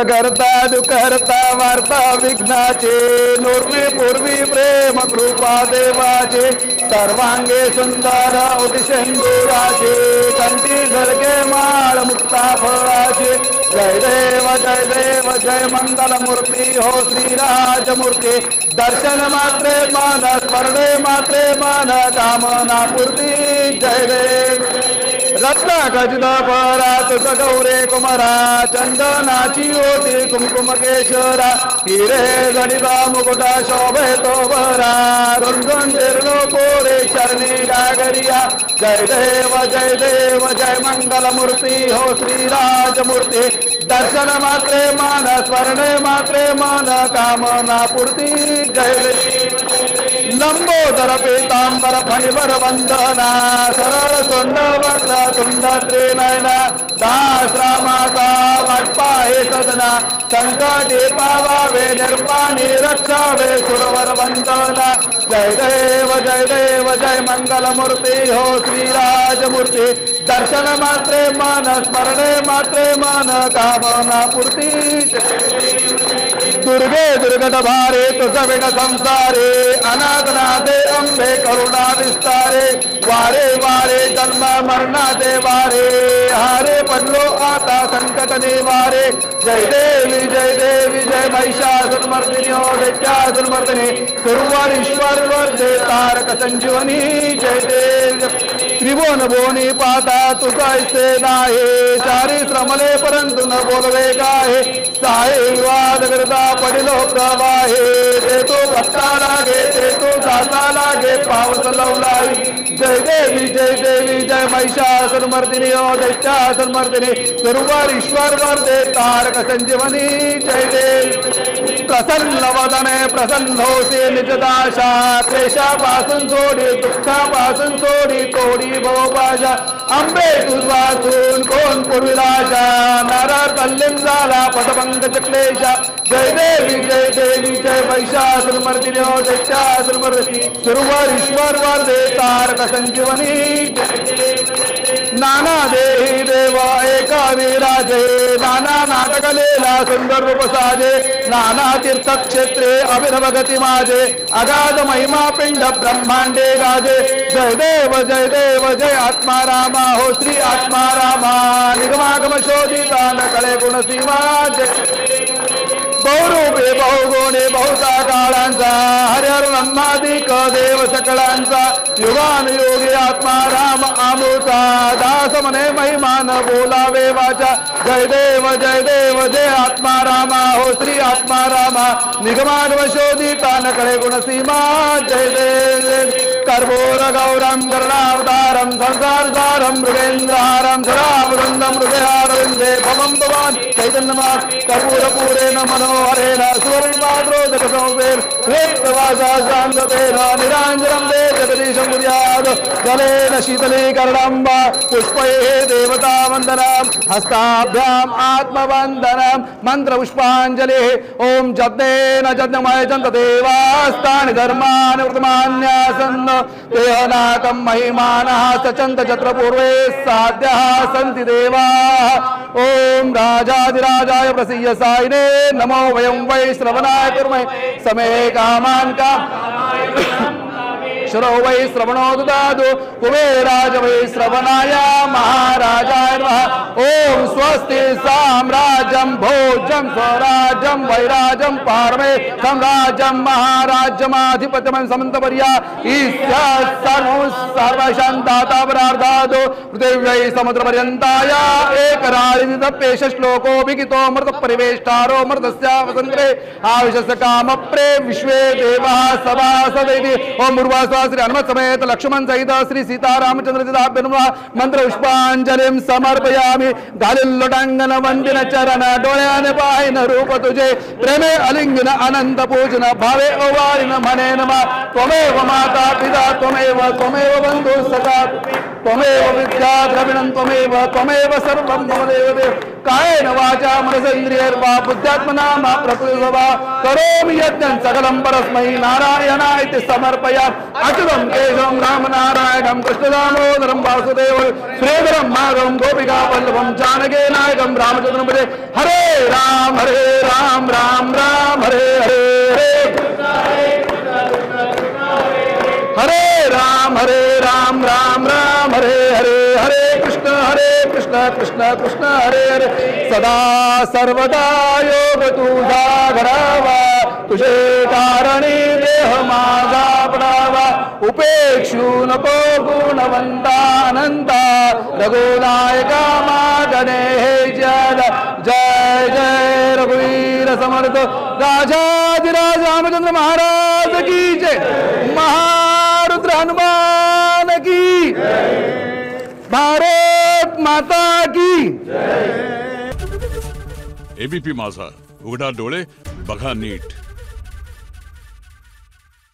करता दुःख हरता वार्ता विघ्नाचे नूर्वी पूर्वी प्रेम कृपा देवाचे सर्वांगे सुंदर उदिशेंदुराचे कंठी झळके माळ मुक्ता फळाचे जय देव जय मंगल मूर्ती हो श्रीराजमूर्ती दर्शन मात्रे मान स्मरणे मात्रे मान कामना पूर्ती जय देव रत्न खचित परात गौरे कुमारा चंदनाची होती कुमकुम केशरा हिरे गणिता मुकुटा शोभे तो बरा रुंदून फिरलो कोरे चरणी गागरिया जय देव जय मंगल मूर्ती हो श्रीराजमूर्ती दर्शन मात्रे मान स्मरणे मात्रे मान कामना पूर्ती जय देव लंबोदर पीतांबर फणिवर वंदना सरळ सोंड वक्र तुंड त्रिनयना दास रामाचा वाटपा हे सदना संकटे पावावे निर्वाणी रक्षावे सुरवर वंदना जय देव जय मंगल मूर्ती हो श्रीराजमूर्ती दर्शन मात्रे मान स्मरणे मात्रे मान कामना पूर्ती दुर्गे दुर्गट भारे तुझ विण संसारे अनाथनाथे अंबे करुणा विस्तारे वारे वारे जन्म मरणाचे वारे हारे पडलो आता संकट निवारे जय देवी जय महिषासुरमर्दिनी हो दैत्यासुरमर्दिनी सुरवर वर्धे तारक संजीवनी जय देव त्रिभुवन भुवनी पाता तुझा ऐसे नाही चारी श्रमले परंतु न बोलवे गाहे साहे विवाद करता पडिलो प्रवाहे ते तो भक्ता लागे ते तो दाता लागे पावस लवलाई जय देवी जय महिषासुरमर्दिनी हो दैत्यासुरमर्दिनी सुरवर वर्धे तारक संजीवनी जय देव प्रसन्न वदने प्रसन्न होते निजदाशा क्लेशापासून सोडी दुःखापासून सोडी तोडी भवपाशा अंबे तुझवासून कोण पूर्विलाशा नारा कल्लिम झाला पटपंकज क्लेशा जय देवी जय महिषासुरमर्दिनी हो दैत्यासुरमर्दिनी सुरवर वर्धे तारक संजीवनी नाना देही देवा एका विराजे नाना नाटक लेला सुंदर रूप साजे नाना तीर्थक्षेत्रे अभिनव गती माझे अगाध महिमा पिंड ब्रह्मांडे गाजे जय देव जय आत्मा रामा हो श्री आत्मा रामा निगमागम शोधिता न कळे गुण सीमा जय बहुरूपे बहुगुणे बहुता काळांचा हरिहर ब्रह्मादिक देव सकळांचा युगानुयोगी आत्मा राम आमोचा दास मने महिमान बोलावे वाचा जय देव जय आत्मा रामा हो श्री आत्मा रामा निगमागम शोधिता न कळे गुण सीमा जय देव कर्पूर गौरम करुणावतारम संसार सारम मृगेंद्रहारम सदावृंदम हृदयारविंदे भवम भवान चैतन्यमा कर्पूर पूरेण मनोहरेण सुवर्णपात्रोदक सौवेर वेत्तवासा शान्ततेन निराञ्जनं दे जगदीशं कुर्यात् जलेन शीतलीकरणं वा पुष्पैः देवतावन्दनं हस्ताभ्याम् आत्मवन्दनं मन्त्रपुष्पाञ्जलिः ॐ जज्ञेन जज्ञमय जन्तदेवास्तानि धर्माणि वृतमान्यासन् तेहनाकं महिमानः सचन्त चत्र पूर्वे साध्यः सन्ति देवाः ॐ राजाधिराजाय प्रसीय सायिने नमो वयं वै श्रवणाय कुर्महे समे कामान् श्रो वै श्रवणो ददातु कुबेराज वै श्रवणाय महाराजाय नमः ॐ स्वस्ति साम्राज्यं भोज्यं स्वराज्यं वैराज्यं पारमे साम्राज्यं महाराज्यमाधिपत्यं समन्तपर्या ईश्या सर्वशान्ताता परार्धातो पृथिव्यै समुद्रपर्यन्ताय एकराळितपेश श्लोको विकितो मृत परिवेष्टारो मृतस्य वसन्त्रे आविशस्य कामप्रे विश्वे देवाः सभासदैति ओम उर्वास श्री हनुमत समेत लक्ष्मण सहित श्री सीतारामचंद्र मंत्र पुष्पांजलिं समर्पयामि गालिल्लोटांगन वंदिन चरण डोळ्याने पाहिन रूप तुझे प्रेमे अलिंगन अनंत पूजन भावे ओवारिन म्हणे नमा त्वमेव माता पिता त्वमेव बंधु सखा त्वमेव विद्या द्रविणं त्वमेव सर्वं मम देवदेव कायेन वाचा मनसेन्द्रियैर्वा बुद्ध्यात्मना प्रकृतिर्वा करोमि यज्ञं सकलं परस्मै नारायणाय समर्पयामि अच्युतं केशवं रामनारायणं कृष्णदामोदरं वासुदेवं श्रीधरं माधवं गोपिकावल्लभं जानकी नायकं रामचन्द्रं भजे। हरे राम राम राम हरे हरे हरे राम राम हरे हरे हरे कृष्ण कृष्ण कृष्ण हरे हरे। सदा सर्वदा योग तुझा घडावा तुझे कारणी देह माझा पडावा उपेक्षू नको गुणवंतानंता रघुनायका मागणे हे जय जय जय रघुवीर समर्थ राजाधिराज रामचंद्र महाराज की जय। महारुद्र हनुमान की भारत माता की। एबीपी माझा, उघडा डोळे बघा नीट।